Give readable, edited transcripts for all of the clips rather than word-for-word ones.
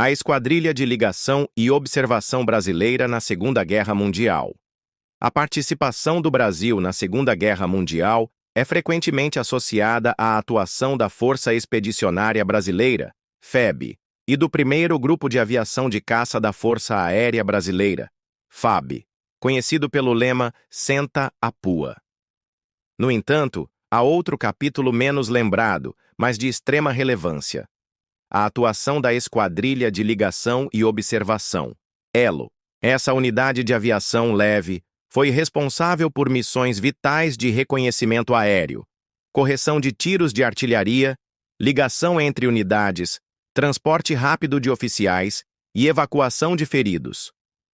A Esquadrilha de Ligação e Observação Brasileira na Segunda Guerra Mundial. A participação do Brasil na Segunda Guerra Mundial é frequentemente associada à atuação da Força Expedicionária Brasileira, FEB, e do primeiro Grupo de Aviação de Caça da Força Aérea Brasileira, FAB, conhecido pelo lema Senta a Pua. No entanto, há outro capítulo menos lembrado, mas de extrema relevância: a atuação da Esquadrilha de Ligação e Observação, ELO. Essa unidade de aviação leve foi responsável por missões vitais de reconhecimento aéreo, correção de tiros de artilharia, ligação entre unidades, transporte rápido de oficiais e evacuação de feridos.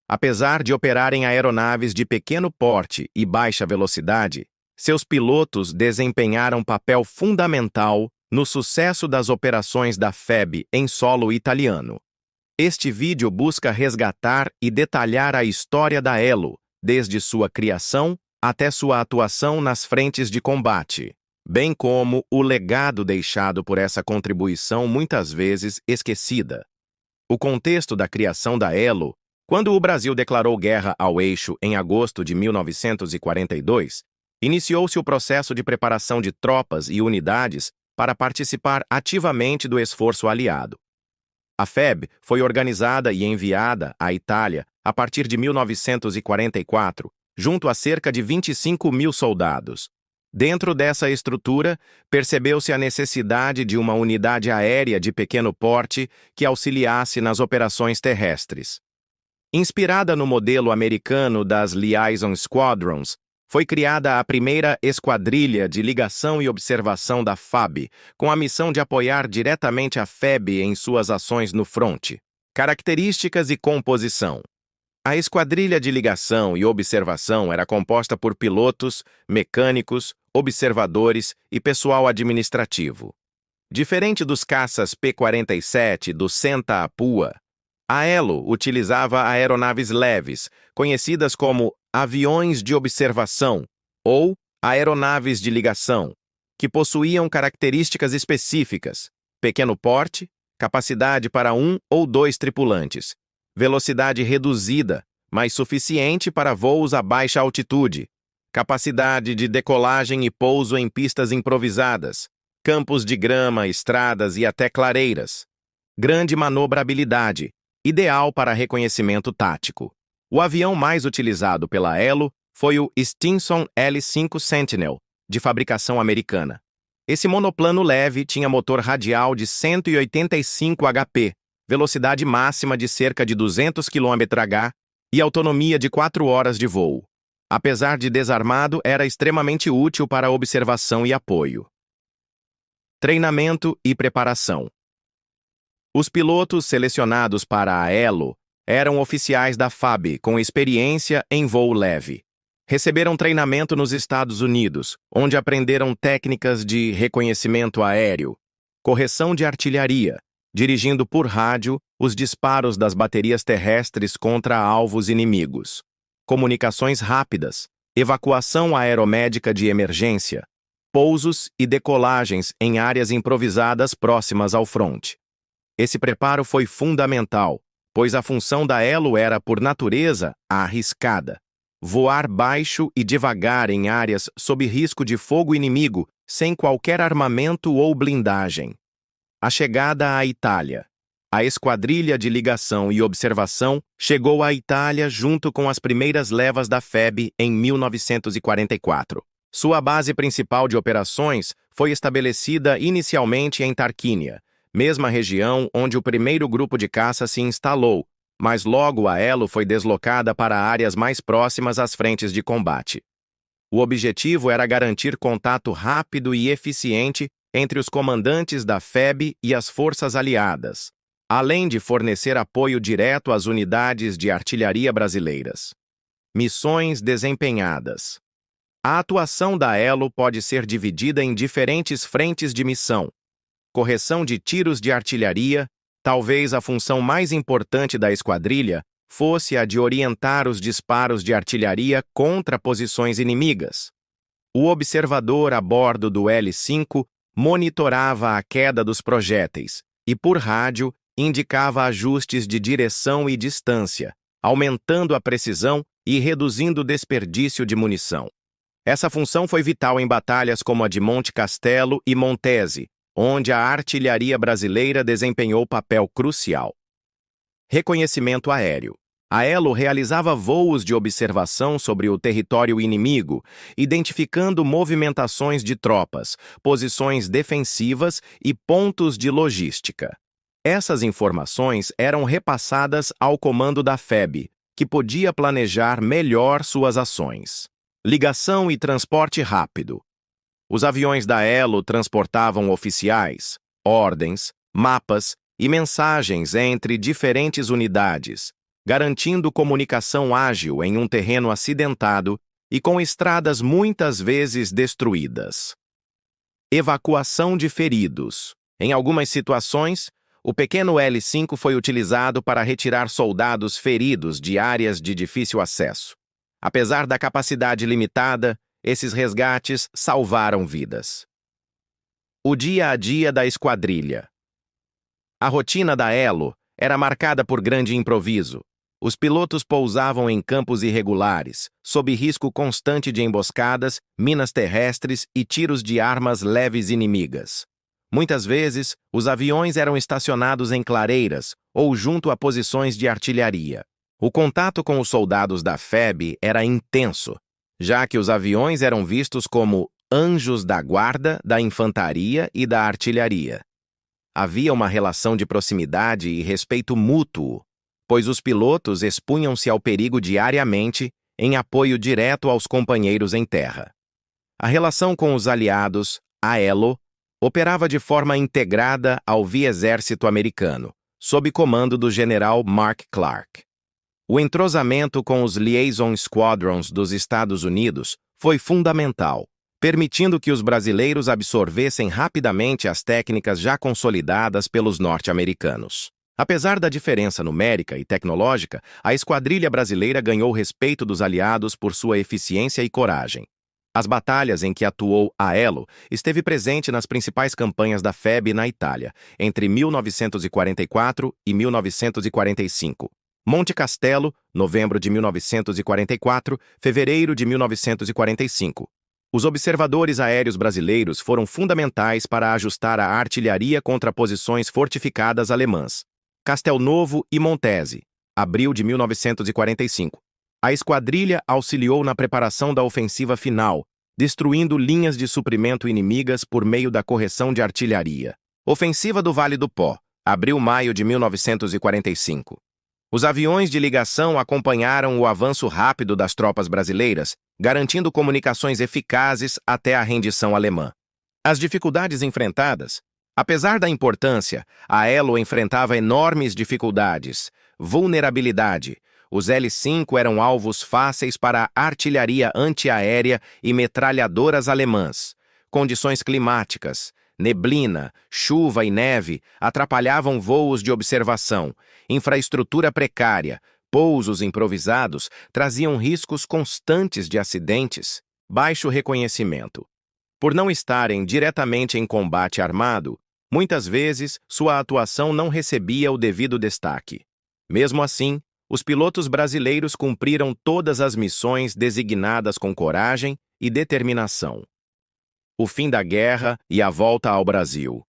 Apesar de operarem aeronaves de pequeno porte e baixa velocidade, seus pilotos desempenharam papel fundamental no sucesso das operações da FEB em solo italiano. Este vídeo busca resgatar e detalhar a história da ELO, desde sua criação até sua atuação nas frentes de combate, bem como o legado deixado por essa contribuição muitas vezes esquecida. O contexto da criação da ELO, quando o Brasil declarou guerra ao eixo em agosto de 1942, iniciou-se o processo de preparação de tropas e unidades para participar ativamente do esforço aliado. A FEB foi organizada e enviada à Itália a partir de 1944, junto a cerca de 25 mil soldados. Dentro dessa estrutura, percebeu-se a necessidade de uma unidade aérea de pequeno porte que auxiliasse nas operações terrestres. Inspirada no modelo americano das Liaison Squadrons, foi criada a primeira Esquadrilha de Ligação e Observação da FAB, com a missão de apoiar diretamente a FEB em suas ações no fronte. Características e composição. A Esquadrilha de Ligação e Observação era composta por pilotos, mecânicos, observadores e pessoal administrativo. Diferente dos caças P-47 do Senta a Pua, a ELO utilizava aeronaves leves, conhecidas como aviões de observação ou aeronaves de ligação, que possuíam características específicas: pequeno porte, capacidade para 1 ou 2 tripulantes, velocidade reduzida, mas suficiente para voos a baixa altitude, capacidade de decolagem e pouso em pistas improvisadas, campos de grama, estradas e até clareiras. Grande manobrabilidade, ideal para reconhecimento tático. O avião mais utilizado pela ELO foi o Stinson L-5 Sentinel, de fabricação americana. Esse monoplano leve tinha motor radial de 185 HP, velocidade máxima de cerca de 200 km/h e autonomia de 4 horas de voo. Apesar de desarmado, era extremamente útil para observação e apoio. Treinamento e preparação. Os pilotos selecionados para a ELO eram oficiais da FAB com experiência em voo leve. Receberam treinamento nos Estados Unidos, onde aprenderam técnicas de reconhecimento aéreo, correção de artilharia, dirigindo por rádio os disparos das baterias terrestres contra alvos inimigos, comunicações rápidas, evacuação aeromédica de emergência, pousos e decolagens em áreas improvisadas próximas ao fronte. Esse preparo foi fundamental, pois a função da ELO era, por natureza, arriscada: voar baixo e devagar em áreas sob risco de fogo inimigo, sem qualquer armamento ou blindagem. A chegada à Itália. A Esquadrilha de Ligação e Observação chegou à Itália junto com as primeiras levas da FEB em 1944. Sua base principal de operações foi estabelecida inicialmente em Tarquínia, mesma região onde o primeiro grupo de caça se instalou, mas logo a ELO foi deslocada para áreas mais próximas às frentes de combate. O objetivo era garantir contato rápido e eficiente entre os comandantes da FEB e as forças aliadas, além de fornecer apoio direto às unidades de artilharia brasileiras. Missões desempenhadas. A atuação da ELO pode ser dividida em diferentes frentes de missão. Correção de tiros de artilharia, talvez a função mais importante da esquadrilha fosse a de orientar os disparos de artilharia contra posições inimigas. O observador a bordo do L-5 monitorava a queda dos projéteis e, por rádio, indicava ajustes de direção e distância, aumentando a precisão e reduzindo o desperdício de munição. Essa função foi vital em batalhas como a de Monte Castelo e Montese, onde a artilharia brasileira desempenhou papel crucial. Reconhecimento aéreo. A Elo realizava voos de observação sobre o território inimigo, identificando movimentações de tropas, posições defensivas e pontos de logística. Essas informações eram repassadas ao comando da FEB, que podia planejar melhor suas ações. Ligação e transporte rápido. Os aviões da Elo transportavam oficiais, ordens, mapas e mensagens entre diferentes unidades, garantindo comunicação ágil em um terreno acidentado e com estradas muitas vezes destruídas. Evacuação de feridos. Em algumas situações, o pequeno L-5 foi utilizado para retirar soldados feridos de áreas de difícil acesso. Apesar da capacidade limitada, esses resgates salvaram vidas. O dia a dia da esquadrilha. A rotina da Elo era marcada por grande improviso. Os pilotos pousavam em campos irregulares, sob risco constante de emboscadas, minas terrestres e tiros de armas leves inimigas. Muitas vezes, os aviões eram estacionados em clareiras ou junto a posições de artilharia. O contato com os soldados da FEB era intenso, já que os aviões eram vistos como anjos da guarda, da infantaria e da artilharia. Havia uma relação de proximidade e respeito mútuo, pois os pilotos expunham-se ao perigo diariamente em apoio direto aos companheiros em terra. A relação com os aliados, a Elo, operava de forma integrada ao via exército americano, sob comando do general Mark Clark. O entrosamento com os Liaison Squadrons dos Estados Unidos foi fundamental, permitindo que os brasileiros absorvessem rapidamente as técnicas já consolidadas pelos norte-americanos. Apesar da diferença numérica e tecnológica, a esquadrilha brasileira ganhou o respeito dos aliados por sua eficiência e coragem. As batalhas em que atuou a Elo esteve presente nas principais campanhas da FEB na Itália, entre 1944 e 1945. Monte Castelo, novembro de 1944, fevereiro de 1945. Os observadores aéreos brasileiros foram fundamentais para ajustar a artilharia contra posições fortificadas alemãs. Castelnovo e Montese, abril de 1945. A esquadrilha auxiliou na preparação da ofensiva final, destruindo linhas de suprimento inimigas por meio da correção de artilharia. Ofensiva do Vale do Pó, abril-maio de 1945. Os aviões de ligação acompanharam o avanço rápido das tropas brasileiras, garantindo comunicações eficazes até a rendição alemã. As dificuldades enfrentadas. Apesar da importância, a Elo enfrentava enormes dificuldades. Vulnerabilidade. Os L-5 eram alvos fáceis para a artilharia antiaérea e metralhadoras alemãs. Condições climáticas, neblina, chuva e neve atrapalhavam voos de observação. Infraestrutura precária, pousos improvisados traziam riscos constantes de acidentes. Baixo reconhecimento. Por não estarem diretamente em combate armado, muitas vezes sua atuação não recebia o devido destaque. Mesmo assim, os pilotos brasileiros cumpriram todas as missões designadas com coragem e determinação. O fim da guerra e a volta ao Brasil.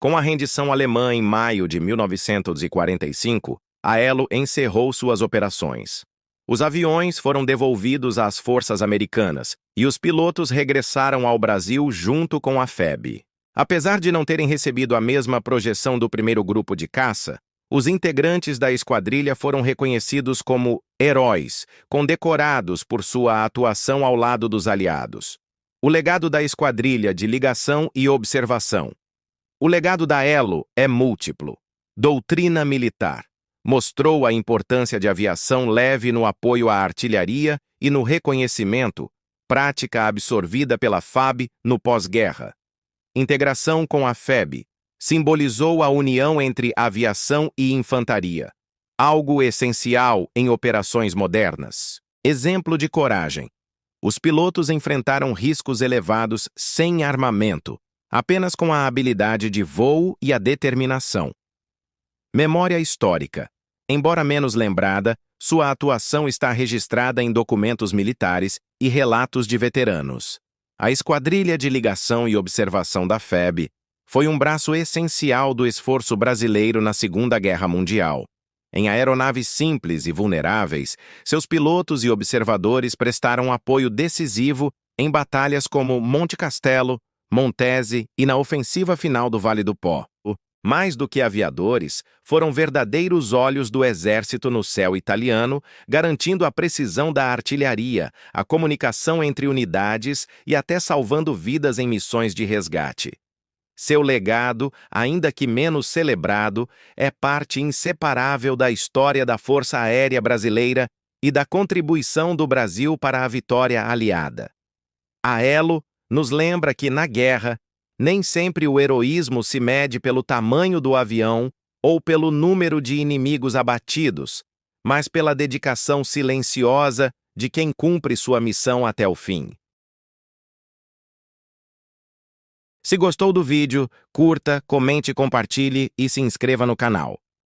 Com a rendição alemã em maio de 1945, a Elo encerrou suas operações. Os aviões foram devolvidos às forças americanas e os pilotos regressaram ao Brasil junto com a FEB. Apesar de não terem recebido a mesma projeção do primeiro grupo de caça, os integrantes da esquadrilha foram reconhecidos como heróis, condecorados por sua atuação ao lado dos aliados. O legado da esquadrilha de ligação e observação. O legado da Elo é múltiplo. Doutrina militar. Mostrou a importância de aviação leve no apoio à artilharia e no reconhecimento, prática absorvida pela FAB no pós-guerra. Integração com a FEB. Simbolizou a união entre aviação e infantaria, algo essencial em operações modernas. Exemplo de coragem. Os pilotos enfrentaram riscos elevados sem armamento, apenas com a habilidade de voo e a determinação. Memória histórica. Embora menos lembrada, sua atuação está registrada em documentos militares e relatos de veteranos. A Esquadrilha de Ligação e Observação da FEB foi um braço essencial do esforço brasileiro na Segunda Guerra Mundial. Em aeronaves simples e vulneráveis, seus pilotos e observadores prestaram apoio decisivo em batalhas como Monte Castelo, Montese e na ofensiva final do Vale do Pó. Mais do que aviadores, foram verdadeiros olhos do exército no céu italiano, garantindo a precisão da artilharia, a comunicação entre unidades e até salvando vidas em missões de resgate. Seu legado, ainda que menos celebrado, é parte inseparável da história da Força Aérea Brasileira e da contribuição do Brasil para a vitória aliada. A Elo nos lembra que, na guerra, nem sempre o heroísmo se mede pelo tamanho do avião ou pelo número de inimigos abatidos, mas pela dedicação silenciosa de quem cumpre sua missão até o fim. Se gostou do vídeo, curta, comente, compartilhe e se inscreva no canal.